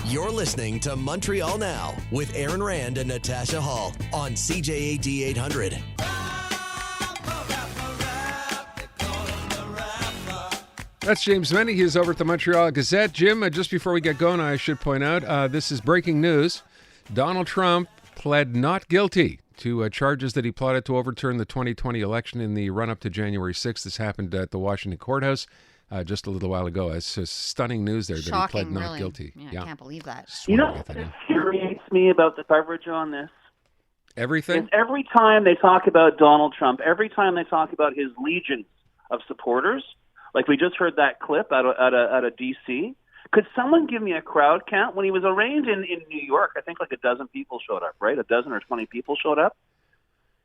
You're listening to Montreal Now with Aaron Rand and Natasha Hall on CJAD 800. That's James Mennie. He is over at the Montreal Gazette. Jim, just before we get going, I should point out, this is breaking news. Donald Trump pled not guilty to charges that he plotted to overturn the 2020 election in the run-up to January 6th. This happened at the Washington courthouse just a little while ago. It's stunning news there. Shocking, that he pled not really. guilty. Yeah, I can't believe that. You know what infuriates me about the coverage on this? Everything? Is every time they talk about Donald Trump, every time they talk about his legions of supporters, like we just heard that clip out of D.C., could someone give me a crowd count? When he was arraigned in New York, I think like a dozen people showed up, right? A dozen or 20 people showed up.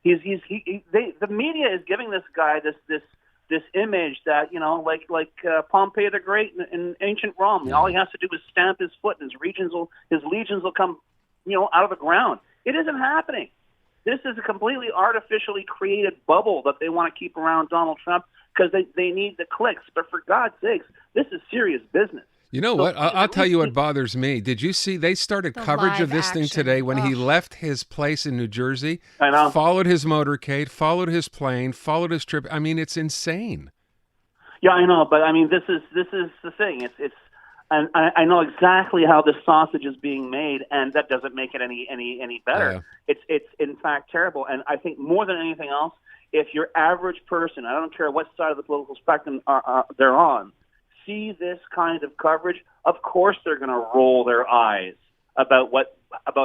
The media is giving this guy this image that, you know, like Pompey the Great in ancient Rome. All he has to do is stamp his foot, and his legions will come, you know, out of the ground. It isn't happening. This is a completely artificially created bubble that they want to keep around Donald Trump because they need the clicks. But for God's sakes, this is serious business. You know what? I'll tell you what bothers me. Did you see they started coverage of this thing today when he left his place in New Jersey? I know. Followed his motorcade, followed his plane, followed his trip. I mean, it's insane. Yeah, I know, but I mean, this is the thing. And I know exactly how this sausage is being made, and that doesn't make it any better. Yeah. It's in fact terrible. And I think more than anything else, if your average person, I don't care what side of the political spectrum they're on, see this kind of coverage, of course they're going to roll their eyes about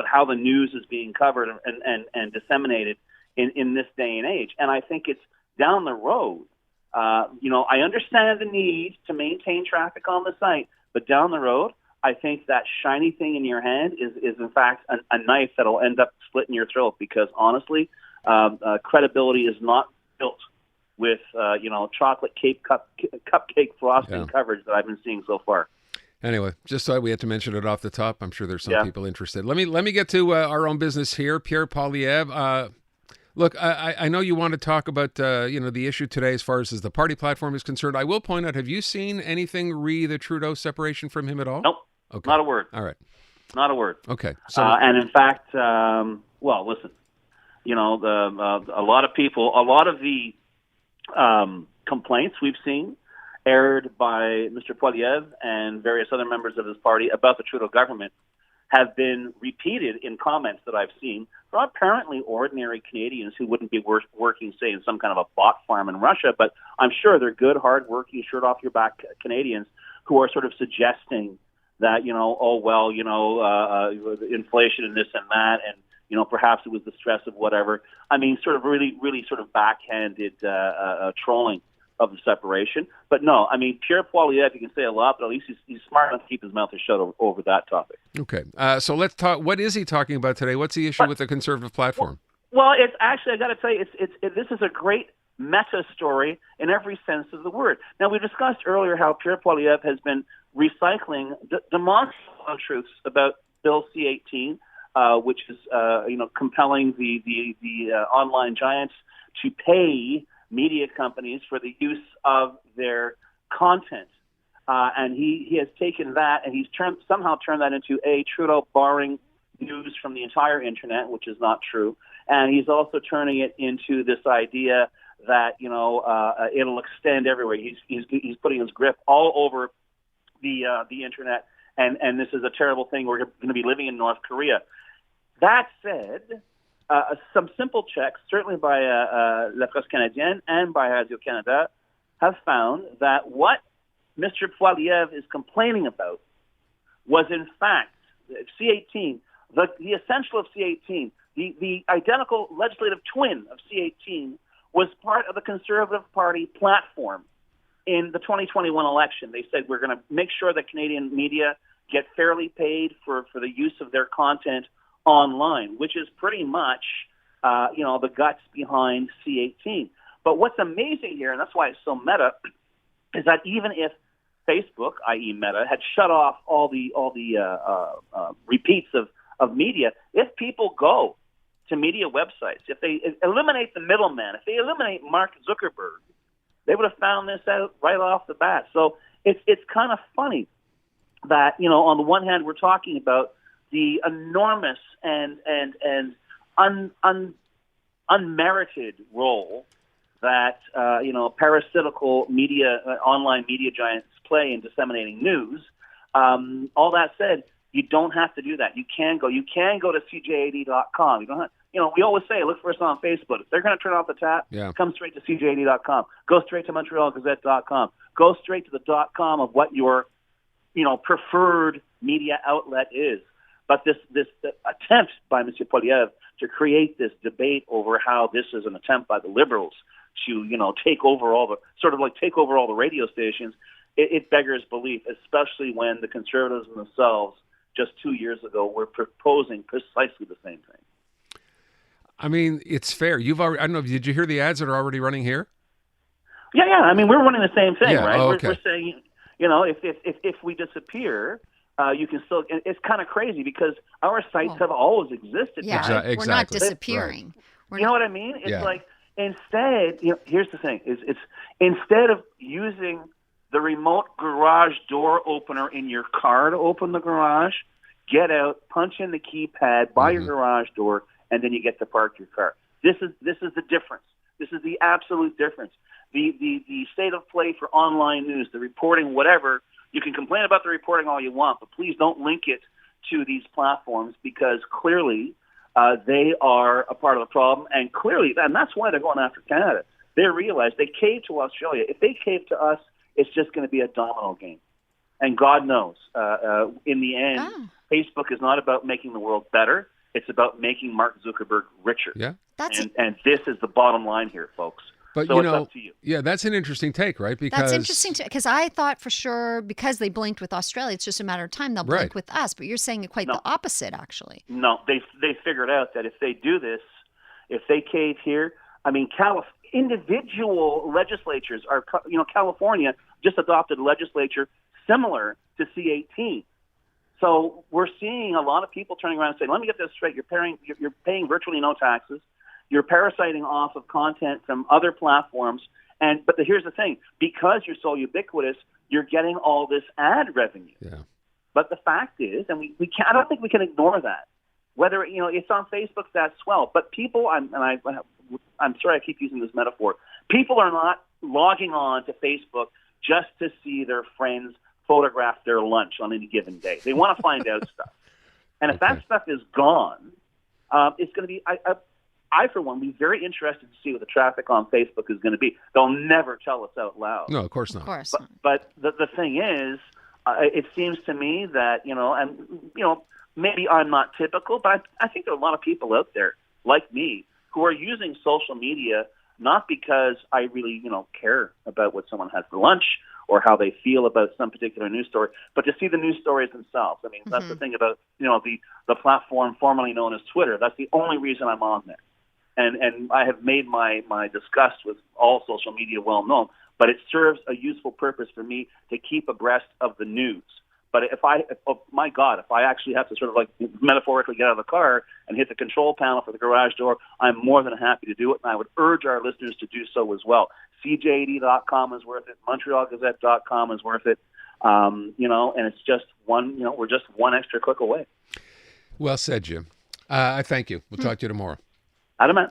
how the news is being covered and disseminated in this day and age. And I think it's down the road. You know, I understand the need to maintain traffic on the site, but down the road, I think that shiny thing in your hand is in fact a knife that'll end up splitting your throat, because honestly, credibility is not built with chocolate cake cupcake frosting coverage that I've been seeing so far. Anyway, just thought we had to mention it off the top. I'm sure there's some people interested. Let me get to our own business here. Pierre Poilievre. Look, I know you want to talk about the issue today as far as the party platform is concerned. I will point out, have you seen anything re the Trudeau separation from him at all? Nope. Okay. Not a word. All right. Not a word. Okay. So, and in fact, listen, you know, a lot of the complaints we've seen aired by Mr. Poilievre and various other members of his party about the Trudeau government have been repeated in comments that I've seen from apparently ordinary Canadians who wouldn't be working, say, in some kind of a bot farm in Russia, but I'm sure they're good, hard-working, shirt-off-your-back Canadians who are sort of suggesting that, inflation and this and that, and, you know, perhaps it was the stress of whatever. I mean, sort of really, really sort of backhanded trolling of the separation. But no, I mean, Pierre Poilievre, you can say a lot, but at least he's smart enough to keep his mouth shut over that topic. Okay. So let's talk. What is he talking about today? What's the issue with the Conservative platform? Well, it's actually, I got to tell you, this is a great meta story in every sense of the word. Now, we discussed earlier how Pierre Poilievre has been recycling demonstrable untruths about Bill C-18, which is, compelling the online giants to pay media companies for the use of their content. And he has taken that and he's somehow turned that into Trudeau barring news from the entire internet, which is not true. And he's also turning it into this idea that, it'll extend everywhere. He's putting his grip all over the internet. And this is a terrible thing. We're going to be living in North Korea. That said, some simple checks, certainly by La Presse Canadienne and by Radio-Canada, have found that what Mr. Poilievre is complaining about was, in fact, C-18, the essential of C-18, the identical legislative twin of C-18, was part of the Conservative Party platform in the 2021 election. They said, we're going to make sure that Canadian media get fairly paid for the use of their content online, which is pretty much, the guts behind C-18. But what's amazing here, and that's why it's so meta, is that even if Facebook, i.e. Meta, had shut off all the repeats of media, if people go to media websites, if they eliminate the middleman, if they eliminate Mark Zuckerberg, they would have found this out right off the bat. So it's kind of funny that, on the one hand, we're talking about the enormous and unmerited role that, parasitical media, online media giants play in disseminating news. All that said, you don't have to do that. You can go to CJAD.com. You don't have, we always say, look for us on Facebook. If they're going to turn off the tap, come straight to CJAD.com. Go straight to MontrealGazette.com. Go straight to the .com of what your, preferred media outlet is. But this attempt by Mr. Poilievre to create this debate over how this is an attempt by the Liberals to, take over all the radio stations, it beggars belief, especially when the Conservatives themselves just 2 years ago were proposing precisely the same thing. I mean, it's fair. You've already, I don't know, did you hear the ads that are already running here? Yeah. I mean, we're running the same thing, right? Oh, okay. We're saying, if we disappear, you can still. It's kind of crazy because our sites have always existed. Yeah, exactly. We're not disappearing. Right. You know what I mean? It's like instead, here's the thing: it's instead of using the remote garage door opener in your car to open the garage, get out, punch in the keypad, buy your garage door, and then you get to park your car. This is the difference. This is the absolute difference. The state of play for online news, the reporting, whatever. You can complain about the reporting all you want, but please don't link it to these platforms because clearly they are a part of the problem, and that's why they're going after Canada. They realize they caved to Australia. If they cave to us, it's just going to be a domino game. And God knows, in the end, Facebook is not about making the world better. It's about making Mark Zuckerberg richer. Yeah. And this is the bottom line here, folks. But, so it's up to you. Yeah, that's an interesting take, right? Because that's interesting, because I thought for sure, because they blinked with Australia, it's just a matter of time they'll blink with us. But you're saying quite the opposite, actually. No, they figured out that if they do this, if they cave here, I mean, individual legislatures are, California just adopted a legislature similar to C-18. So we're seeing a lot of people turning around and saying, let me get this straight. You're paying virtually no taxes. You're parasiting off of content from other platforms. But here's the thing. Because you're so ubiquitous, you're getting all this ad revenue. Yeah. But the fact is, and I don't think we can ignore that. Whether, it's on Facebook, that's swell. But people, I'm sorry I keep using this metaphor, people are not logging on to Facebook just to see their friends photograph their lunch on any given day. They want to find out stuff. And if that stuff is gone, it's going to be, I, for one, be very interested to see what the traffic on Facebook is going to be. They'll never tell us out loud. No, of course not. Of course. But the thing is, it seems to me that, maybe I'm not typical, but I think there are a lot of people out there like me who are using social media not because I really, care about what someone has for lunch or how they feel about some particular news story, but to see the news stories themselves. I mean, that's the thing about, the platform formerly known as Twitter. That's the only reason I'm on there. And I have made my disgust with all social media well known, but it serves a useful purpose for me to keep abreast of the news. But if I actually have to sort of like metaphorically get out of the car and hit the control panel for the garage door, I'm more than happy to do it, and I would urge our listeners to do so as well. CJAD.com is worth it. MontrealGazette.com is worth it. And it's just one, we're just one extra click away. Well said, Jim. I thank you. We'll talk to you tomorrow. Adamant.